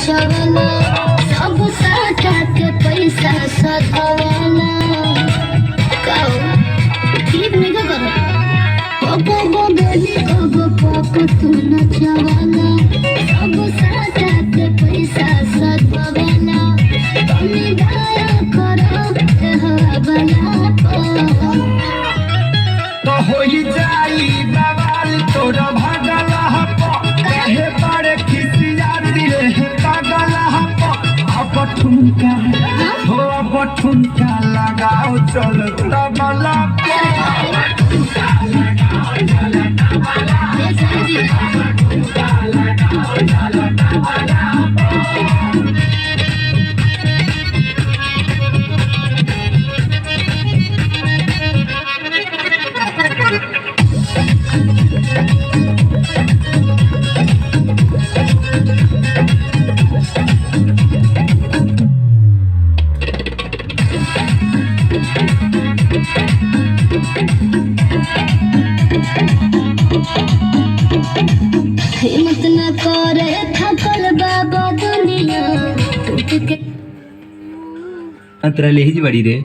नचवाला सब साटा के पैसा सधवाला काओ क्लिप निका करो ओगो बेली ओगो पाप तू नचवाला सब साटा के पैसा सधवाला तुम गाया करो हवाला तो होई जाई बवाल तोरा भागला हप कहे बड़े खिसिया दिले पागला हप अब ठुमका हो अब ठुमका लगाओ चल तबला हिम्मत न करे थकल बाबा दुनिया टूट के अंतरा लेही बड़ी रे।